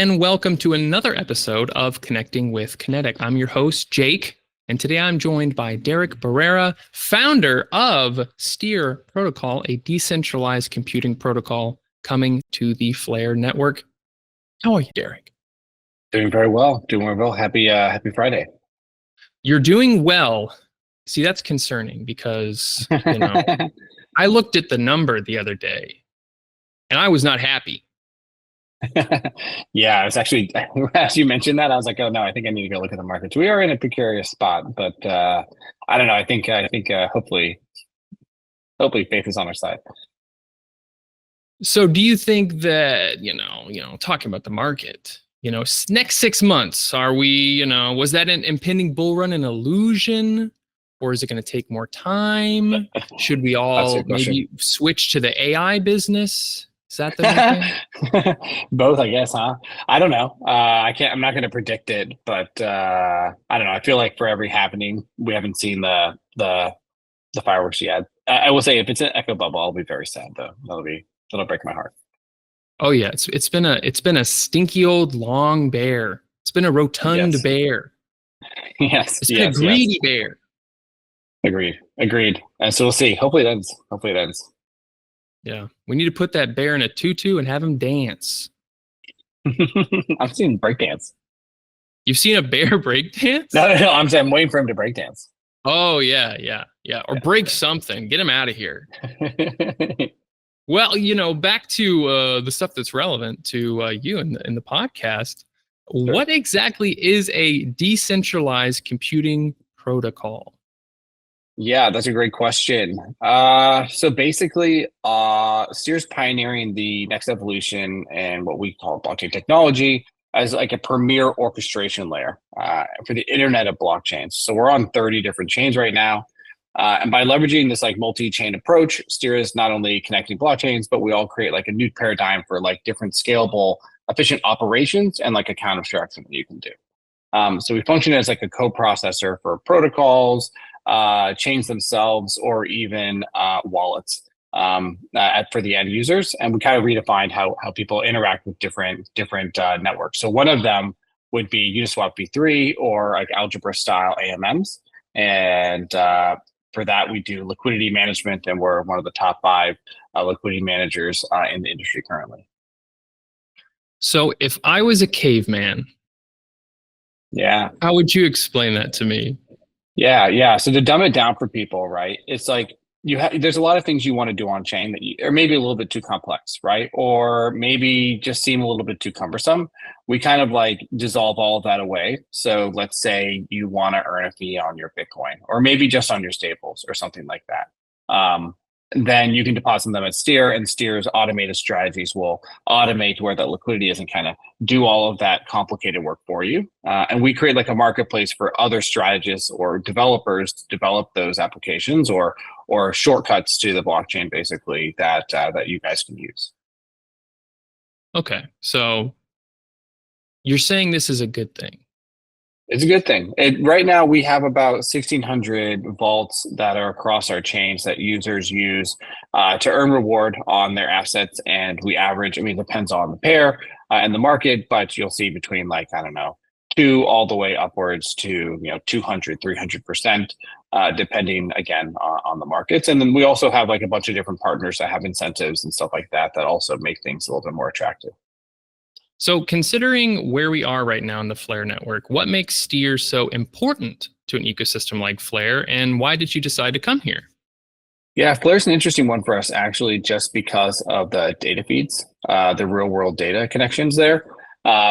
and welcome to another episode of Connecting with Kinetic. I'm your host, Jake, and today I'm joined by Derek Barrera, founder of Steer Protocol, a decentralized computing protocol coming to the Flare network. How are you, Derek? Doing very well. Happy Friday. You're doing well. See, that's concerning because, I looked at the number the other day and I was not happy. Yeah, I was actually, as you mentioned that, I was like, oh no, I think I need to go look at the markets. We are in a precarious spot, but I don't know. I think hopefully faith is on our side. So do you think that, talking about the market, next 6 months, are we, was that an impending bull run an illusion, or is it going to take more time? Should we all maybe switch to the AI business? Is that the new thing? Both, I guess, huh? I don't know. I'm not going to predict it, but I don't know. I feel like for every happening, we haven't seen the fireworks yet. I will say, if it's an echo bubble, I'll be very sad though. That'll break my heart. Oh yeah, it's been a stinky old long bear. It's been a rotund bear. Yes, it's been a greedy bear. Agreed. And so we'll see. Hopefully it ends. Yeah, we need to put that bear in a tutu and have him dance. I've seen breakdance. You've seen a bear breakdance? No. I'm waiting for him to breakdance. Oh yeah. Or break something. Get him out of here. Well, back to the stuff that's relevant to you in the podcast. Sure. What exactly is a decentralized computing protocol? Yeah, that's a great question. So basically, Steer's pioneering the next evolution and what we call blockchain technology as like a premier orchestration layer for the internet of blockchains. So we're on 30 different chains right now. And by leveraging this like multi-chain approach, Steer is not only connecting blockchains, but we all create like a new paradigm for like different scalable, efficient operations and like account abstraction that you can do. So we function as like a co-processor for protocols, chains themselves, or even wallets for the end users. And we kind of redefined how people interact with different networks. So one of them would be Uniswap v3 or like algebra style AMMs. And for that, we do liquidity management, and we're one of the top 5 liquidity managers in the industry currently. So if I was a caveman, how would you explain that to me? Yeah. So to dumb it down for people, right? It's like there's a lot of things you want to do on chain that are maybe a little bit too complex, right? Or maybe just seem a little bit too cumbersome. We kind of like dissolve all of that away. So let's say you want to earn a fee on your Bitcoin, or maybe just on your stables or something like that. Then you can deposit them at Steer, and Steer's automated strategies will automate where that liquidity isn't kind of do all of that complicated work for you. And we create like a marketplace for other strategists or developers to develop those applications or shortcuts to the blockchain, basically, that you guys can use. Okay, so you're saying this is a good thing. It's a good thing. Right now, we have about 1,600 vaults that are across our chains that users use to earn reward on their assets. And we average, it depends on the pair and the market, but you'll see between 2 all the way upwards to 200, 300%, depending again on the markets. And then we also have like a bunch of different partners that have incentives and stuff like that also make things a little bit more attractive. So considering where we are right now in the Flare network, what makes Steer so important to an ecosystem like Flare, and why did you decide to come here? Yeah, Flare's an interesting one for us, actually, just because of the data feeds, the real world data connections there.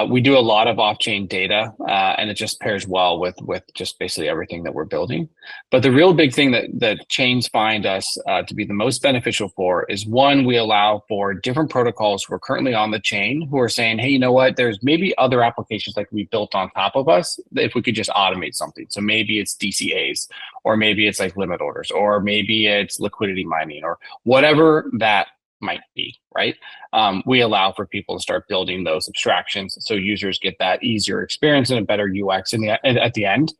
We do a lot of off-chain data, and it just pairs well with just basically everything that we're building. But the real big thing that chains find us to be the most beneficial for is, one, we allow for different protocols who are currently on the chain who are saying, hey, you know what, there's maybe other applications that can be built on top of us if we could just automate something. So maybe it's DCAs, or maybe it's like limit orders, or maybe it's liquidity mining, or whatever that might be, right? We allow for people to start building those abstractions so users get that easier experience and a better UX at the end.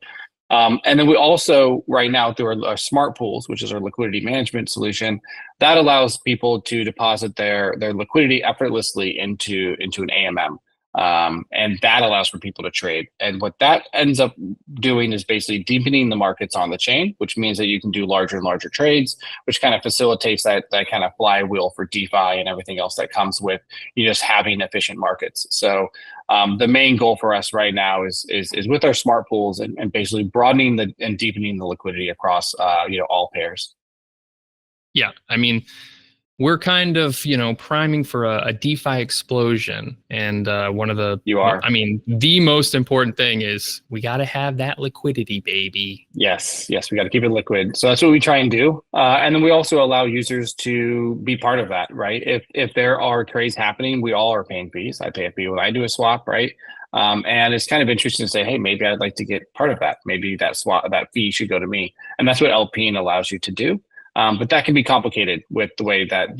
And then we also, right now, through our smart pools, which is our liquidity management solution, that allows people to deposit their liquidity effortlessly into an AMM. And that allows for people to trade. And what that ends up doing is basically deepening the markets on the chain, which means that you can do larger and larger trades, which kind of facilitates that kind of flywheel for DeFi and everything else that comes with you just having efficient markets. So the main goal for us right now is with our smart pools and basically broadening and deepening the liquidity across all pairs. Yeah, I mean, we're kind of, priming for a DeFi explosion. And one of the, You are. I mean, the most important thing is we got to have that liquidity, baby. Yes, we got to keep it liquid. So that's what we try and do. And then we also allow users to be part of that, right? If there are trades happening, we all are paying fees. I pay a fee when I do a swap, right? And it's kind of interesting to say, hey, maybe I'd like to get part of that. Maybe that fee should go to me. And that's what LPing allows you to do. But that can be complicated with the way that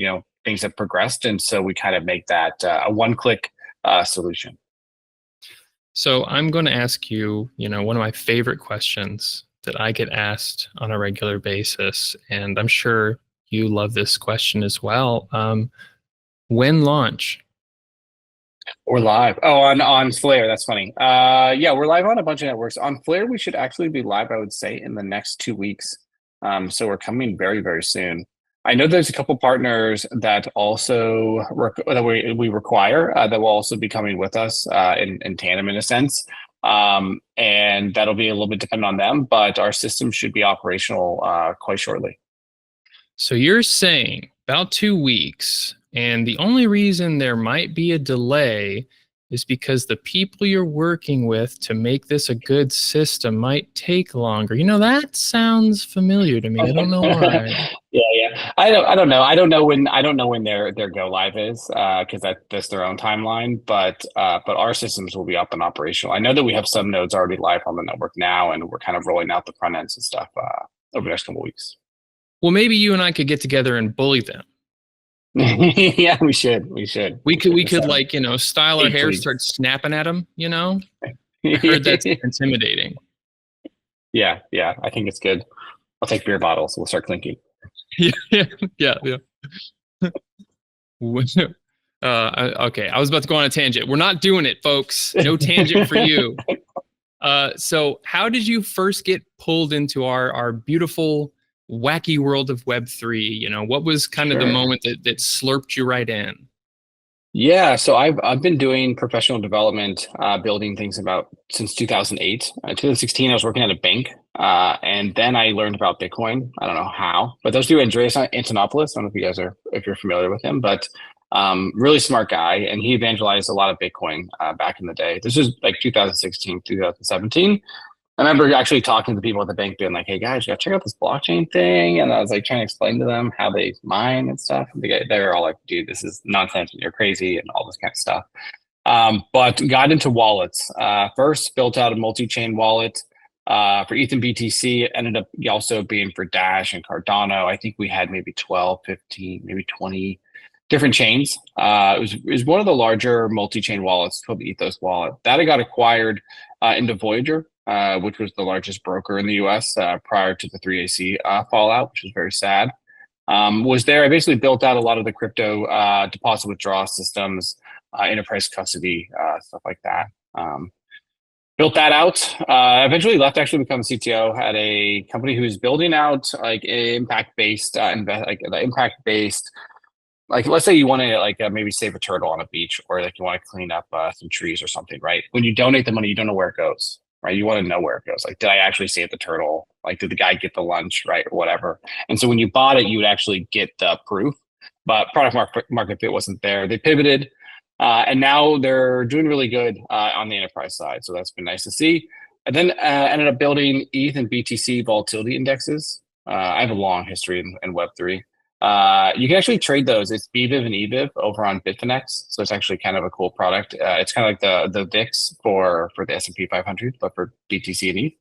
things have progressed, and so we kind of make that a one-click solution. So I'm going to ask you, one of my favorite questions that I get asked on a regular basis, and I'm sure you love this question as well. When launch? We're live. Oh, on Flare. That's funny. Yeah, we're live on a bunch of networks. On Flare, we should actually be live, I would say, in the next 2 weeks. So we're coming very, very soon. I know there's a couple partners that also that we require that will also be coming with us in tandem in a sense. And that'll be a little bit dependent on them, but our system should be operational quite shortly. So you're saying about 2 weeks, and the only reason there might be a delay is because the people you're working with to make this a good system might take longer. That sounds familiar to me. I don't know why. Yeah. I don't know. I don't know when their go live is because that's their own timeline. But our systems will be up and operational. I know that we have some nodes already live on the network now, and we're kind of rolling out the front ends and stuff over the next couple of weeks. Well, maybe you and I could get together and bully them. Yeah, we should. We could like, style our hair, start snapping at them, I heard that's intimidating. Yeah. I think it's good. I'll take beer bottles. We'll start clinking. Yeah. Okay, I was about to go on a tangent. We're not doing it, folks. No tangent for you. So how did you first get pulled into our beautiful wacky world of Web3? What was kind of the moment that slurped you right in? Yeah, so I've been doing professional development, building things since 2008. 2016, I was working at a bank, and then I learned about Bitcoin. I don't know how, but those two, Andreas Antonopoulos, I don't know if you're familiar with him, but really smart guy, and he evangelized a lot of Bitcoin back in the day. This was like 2016, 2017. I remember actually talking to people at the bank being like, hey guys, you gotta check out this blockchain thing. And I was like trying to explain to them how they mine and stuff. And they were all like, dude, this is nonsense and you're crazy and all this kind of stuff. But got into wallets. First built out a multi-chain wallet for ETH and BTC. It ended up also being for Dash and Cardano. I think we had maybe 12, 15, maybe 20 different chains. It was one of the larger multi-chain wallets, called the Ethos wallet. That got acquired into Voyager, which was the largest broker in the US prior to the 3AC fallout, which was very sad. Was there. I basically built out a lot of the crypto deposit withdrawal systems, enterprise custody, stuff like that. Built that out. Eventually left, actually become CTO at a company who's building out like impact-based, like let's say you want to maybe save a turtle on a beach, or like you want to clean up some trees or something, right? When you donate the money, you don't know where it goes. Right, you want to know where it goes. Like, did I actually save the turtle? Like, did the guy get the lunch, right, or whatever? And so when you bought it, you would actually get the proof. But product market fit wasn't there. They pivoted, and now they're doing really good on the enterprise side. So that's been nice to see. And then ended up building ETH and BTC volatility indexes. I have a long history in Web3. You can actually trade those. It's BVIV and EVIV over on Bitfinex. So it's actually kind of a cool product. It's kind of like the VIX for the S&P 500, but for BTC and ETH.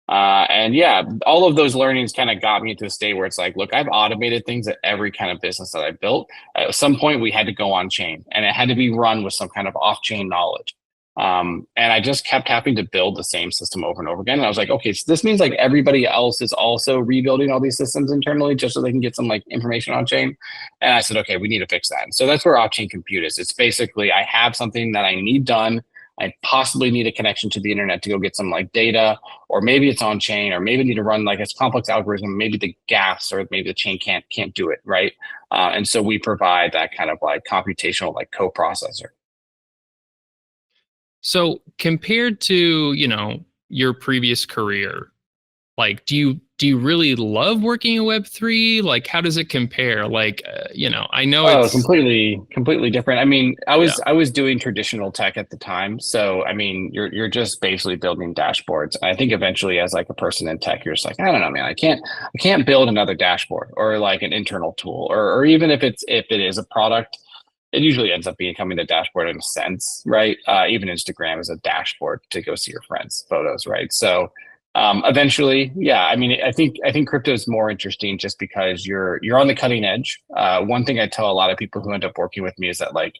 And yeah, all of those learnings kind of got me into a state where it's like, look, I've automated things at every kind of business that I built. At some point, we had to go on chain, and it had to be run with some kind of off-chain knowledge. And I just kept having to build the same system over and over again. And I was like, okay, so this means like everybody else is also rebuilding all these systems internally just so they can get some like information on chain. And I said, okay, we need to fix that. And so that's where off-chain compute is. It's basically I have something that I need done. I possibly need a connection to the internet to go get some like data, or maybe it's on chain, or maybe I need to run like a complex algorithm. Maybe the gas or maybe the chain can't do it, right? And so we provide that kind of like computational like co-processor. So compared to, your previous career, like do you really love working in Web3? Like how does it compare? Like I know Oh, it's completely different. I mean, I yeah. was I was doing traditional tech at the time. So, I mean, you're just basically building dashboards. I think eventually as like a person in tech, you're just like, I don't know, man, I can't build another dashboard or like an internal tool or even if it is a product, it usually ends up becoming a dashboard in a sense, right? Even Instagram is a dashboard to go see your friends' photos, right? So eventually, yeah. I mean, I think crypto is more interesting just because you're on the cutting edge. One thing I tell a lot of people who end up working with me is that like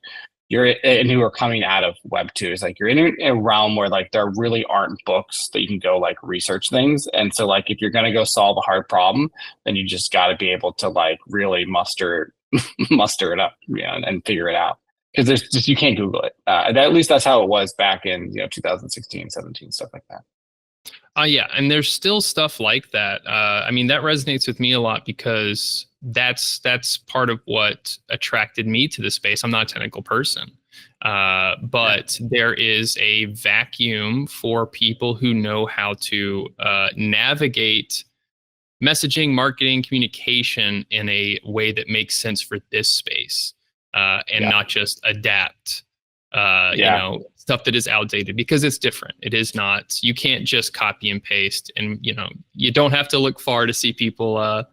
and who are coming out of Web 2 is like you're in a realm where like there really aren't books that you can go like research things. And so like if you're gonna go solve a hard problem, then you just got to be able to like really muster it up, and figure it out. Because there's just you can't Google it. At least that's how it was back in 2016, 17, stuff like that. Yeah, and there's still stuff like that. I mean, that resonates with me a lot because that's part of what attracted me to the space. I'm not a technical person, but there is a vacuum for people who know how to navigate messaging, marketing, communication in a way that makes sense for this space, and Yeah. not just adapt, Yeah. stuff that is outdated because it's different. It is not, you can't just copy and paste, and, you don't have to look far to see people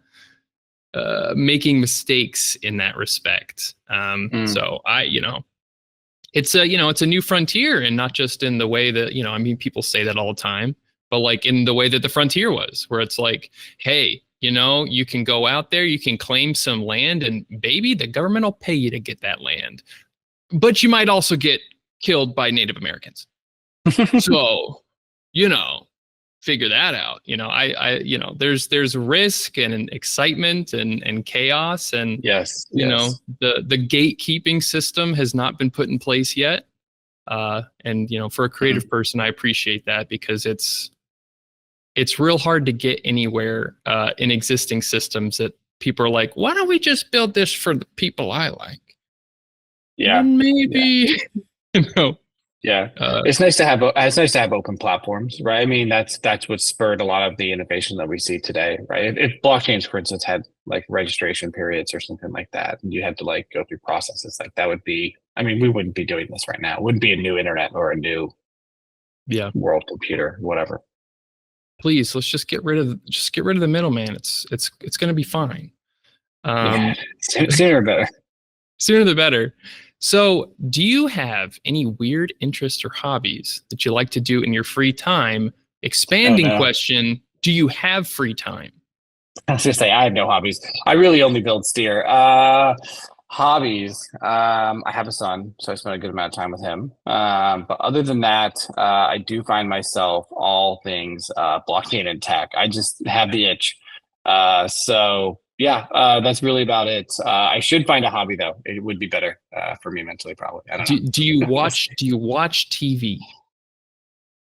making mistakes in that respect. Mm. So it's a new frontier, and not just in the way that, I mean, people say that all the time, but like in the way that the frontier was, where it's like, hey, you can go out there, you can claim some land, and baby, the government will pay you to get that land. But you might also get killed by Native Americans. So, figure that out. There's risk and excitement and chaos, and Yes. Yes. the gatekeeping system has not been put in place yet. And for a Mm. creative person, I appreciate that because it's real hard to get anywhere in existing systems that people are like, why don't we just build this for the people I like? Yeah. And Yeah. maybe, you know, Yeah. uh, It's nice to have open platforms, right? I mean, that's what spurred a lot of the innovation that we see today, right? If blockchains, for instance, had like registration periods or something like that, and you had to like go through processes like that would be, I mean, we wouldn't be doing this right now. It wouldn't be a new internet or a new yeah, world computer, whatever. please let's just get rid of the middleman. It's going to be fine. Yeah. Um, Sooner or better. Sooner the better. So, do you have any weird interests or hobbies that you like to do in your free time? Oh Expanding no. question, do you have free time? I was gonna say I have no hobbies. I really only build steer. Hobbies. I have a son, so I spend a good amount of time with him. But other than that, I do find myself all things blockchain and tech. I just have the itch. So yeah, that's really about it. I should find a hobby though. It would be better for me mentally, probably. I don't Do, do you know. We'll watch see. do you watch TV?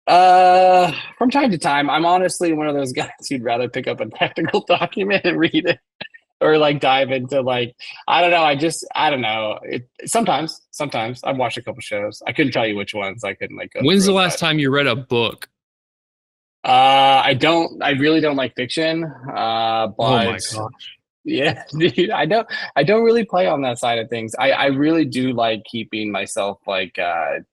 From time to time, I'm honestly one of those guys who'd rather pick up a technical document and read it or like dive into like I don't know. Sometimes I've watched a couple shows. I couldn't tell you which ones. I couldn't like go When's through the them, last but time you read a book? I really don't like fiction. Oh But my gosh. yeah, dude, I don't really play on that side of things. I really do like keeping myself like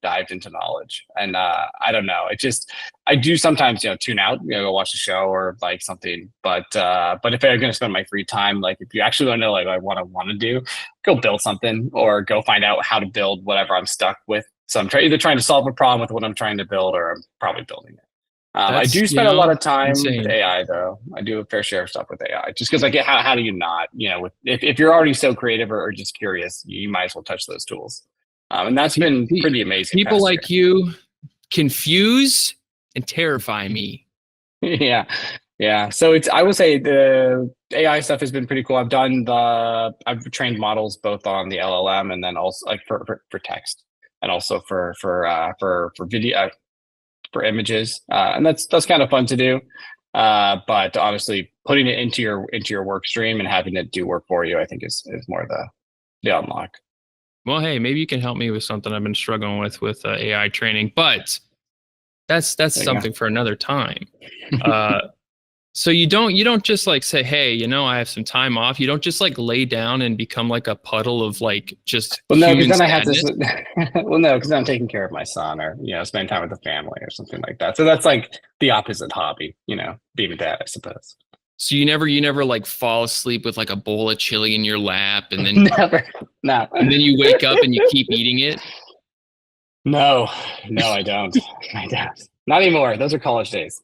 dived into knowledge. And I don't know. It just I do sometimes, tune out, go watch a show or like something. But if I'm gonna spend my free time, like if you actually want to know like what I want to do, go build something or go find out how to build whatever I'm stuck with. So I'm either trying to solve a problem with what I'm trying to build or I'm probably building it. I That's, do spend a lot of time with insane. AI though. I do a fair share of stuff with AI just because like how do you not, if you're already so creative or just curious, you might as well touch those tools. And that's been pretty amazing. People like you confuse and terrify me. Yeah. Yeah. So I would say the AI stuff has been pretty cool. I've trained models both on the LLM and then also like for text and also for video, for images. And that's kind of fun to do. But honestly, putting it into your work stream and having it do work for you, I think is more the unlock. Well, hey, maybe you can help me with something I've been struggling with AI training, but that's something for another time. So you don't just like say, hey, I have some time off. You don't just like lay down and become like a puddle of like just human sadness. Well, no, because I'm taking care of my son or spending time with the family or something like that. So that's like the opposite hobby, being a dad, I suppose. So you never like fall asleep with like a bowl of chili in your lap and then never, no. And then you wake up and you keep eating it. No, I don't. I don't. Not anymore. Those are college days.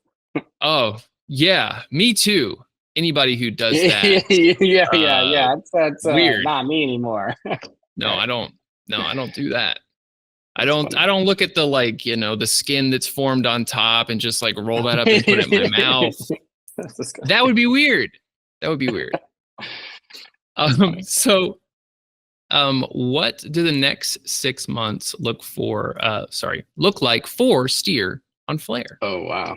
Oh, yeah, me too. Anybody who does that. yeah. That's weird. Not me anymore. No, I don't. No, I don't do that. I don't look at the the skin that's formed on top and just like roll that up and put it in my mouth. That would be weird. What do the next 6 months look like for Steer on Flare? Oh, wow.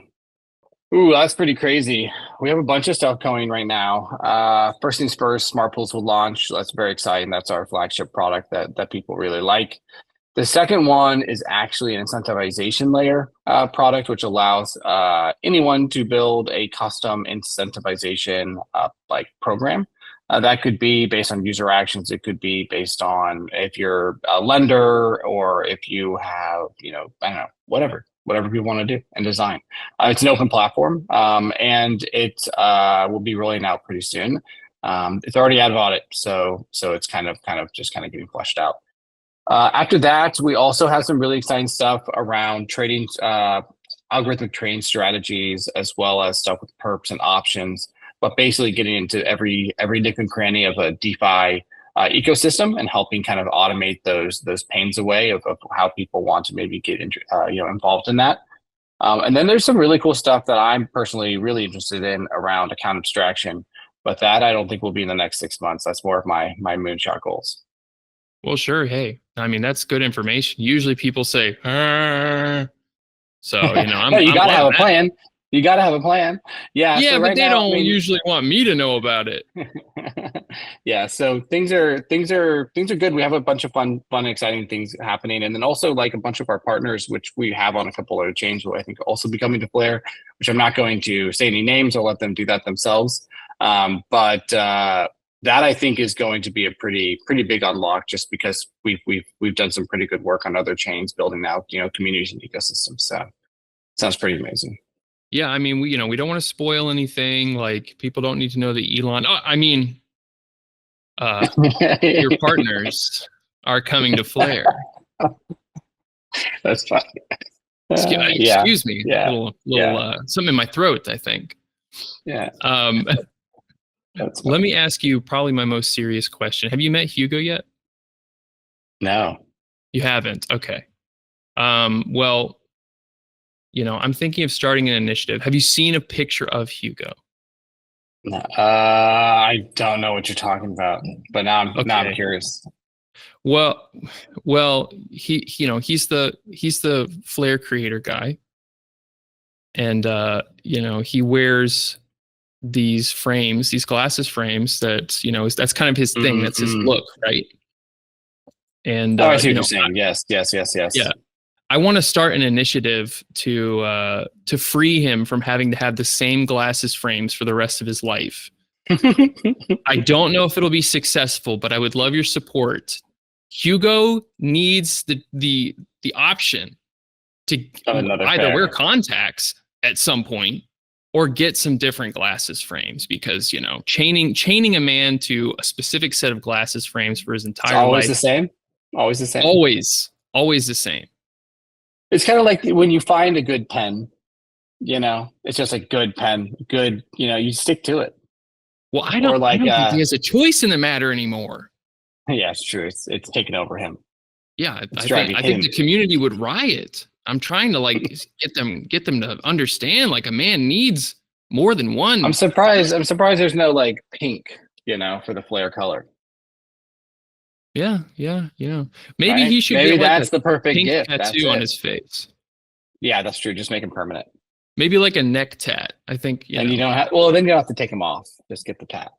Ooh, that's pretty crazy. We have a bunch of stuff going right now. First things first, Smart Pools will launch. That's very exciting. That's our flagship product that people really like. The second one is actually an incentivization layer product, which allows anyone to build a custom incentivization program. That could be based on user actions. It could be based on if you're a lender or if you have, I don't know, whatever you want to do and design. It's an open platform, and it will be rolling out pretty soon. It's already out of audit, so it's kind of getting fleshed out. After that, we also have some really exciting stuff around trading, algorithmic trading strategies, as well as stuff with perps and options. But basically getting into every nook and cranny of a DeFi ecosystem and helping kind of automate those pains away of how people want to maybe get involved in that. And then there's some really cool stuff that I'm personally really interested in around account abstraction. But that I don't think will be in the next 6 months. That's more of my moonshot goals. Well, sure. Hey, I mean, that's good information. Usually people say, so, you gotta have a plan. You got to have a plan. Yeah. Yeah, so but they don't usually want me to know about it. Yeah. So things are good. We have a bunch of fun, exciting things happening. And then also like a bunch of our partners, which we have on a couple other chains, will I think also be coming to Flare, which I'm not going to say any names. I'll let them do that themselves. But that I think is going to be a pretty big unlock, just because we've done some pretty good work on other chains building out, communities and ecosystems. So sounds pretty amazing. Yeah, I mean, we don't want to spoil anything. Like, people don't need to know that Elon. Oh, I mean, your partners are coming to Flare. That's funny. Excuse me. Yeah. Little something in my throat, I think. Yeah. Let me ask you probably my most serious question. Have you met Hugo yet? No. You haven't? Okay. Well, I'm thinking of starting an initiative. Have you seen a picture of Hugo? No, I don't know what you're talking about, but now I'm curious. Well, he's the Flare creator guy, and he wears these frames, these glasses frames that that's kind of his thing. That's his look, right? And I see what you're saying. Yes. Yeah. I want to start an initiative to free him from having to have the same glasses frames for the rest of his life. I don't know if it'll be successful, but I would love your support. Hugo needs the option to either wear contacts at some point or get some different glasses frames, because chaining a man to a specific set of glasses frames for his entire life. Always the same. Always the same. Always the same. It's kind of like when you find a good pen, it's just a good pen, good, you stick to it. Well, I don't think he has a choice in the matter anymore. Yeah, it's true. It's taken over him. Yeah, It's I think driving I think him. the community would riot. I'm trying to like get them to understand like a man needs more than I'm one. surprised. I'm surprised there's no like pink, for the flare color. Yeah, yeah, yeah. Maybe Right? he should Maybe get like a that's the perfect pink gift. That's tattoo on it. his face. Yeah, that's true. Just make him permanent. Maybe like a neck tat. I think, Then you don't have. Well, then you don't have to take him off. Just get the tat.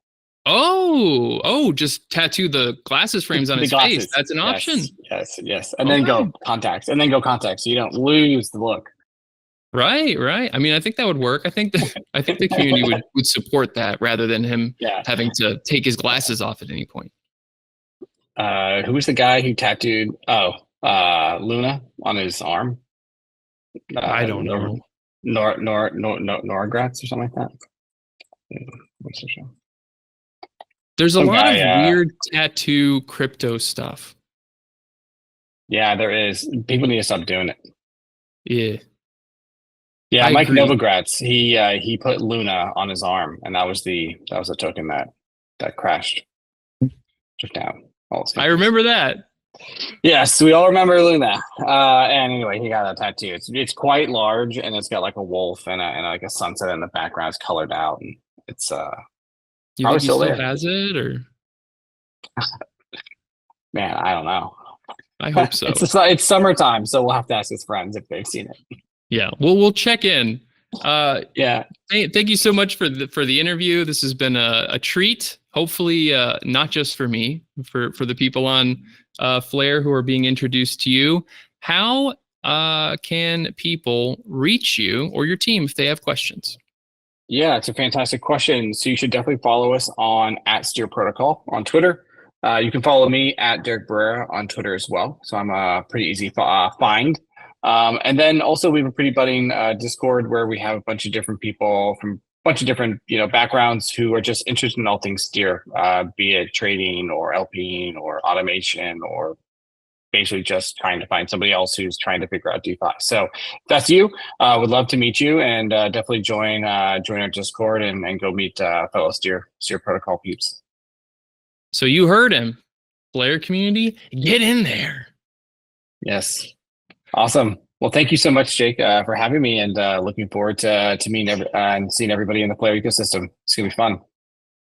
Oh, just tattoo the glasses frames on The his face. glasses. That's an option. Yes, yes, yes. And then Okay. go contacts. And then go contacts. So you don't lose the look. Right, right. I mean, I think that would work. I think the community would support that rather than him Yeah. having to take his glasses off at any point. Who was the guy who tattooed? Oh, Luna on his arm. I don't know. Norgratz or something like that. There's a Some lot guy, of weird tattoo crypto stuff. Yeah, there is. People need to stop doing it. Yeah. Yeah, I Mike agree. Novogratz, he put Luna on his arm, and that was the token that crashed just now. I remember that. Yes, we all remember Luna. And anyway, he got a tattoo. It's quite large, and it's got like a wolf and like a sunset in the background. It's colored out, and it's You probably think he still there. has it, or Man, I don't know. I hope so. It's summertime, so we'll have to ask his friends if they've seen it. Yeah, we'll check in. Yeah. Thank you so much for the interview. This has been a treat. Hopefully, not just for me, for the people on Flare who are being introduced to you. How can people reach you or your team if they have questions? Yeah, it's a fantastic question. So you should definitely follow us on @SteerProtocol on Twitter. You can follow me at Derek Barrera on Twitter as well. So I'm a pretty easy find. And then also we have a pretty budding Discord where we have a bunch of different people from a bunch of different backgrounds who are just interested in all things Steer, be it trading or LPing or automation or basically just trying to find somebody else who's trying to figure out DeFi. So if that's you. Would love to meet you and definitely join our Discord and go meet fellow Steer Protocol peeps. So you heard him, Flare community, get in there. Yes. Awesome. Well, thank you so much, Jake, for having me, and looking forward to meeting and seeing everybody in the Flare ecosystem. It's gonna be fun.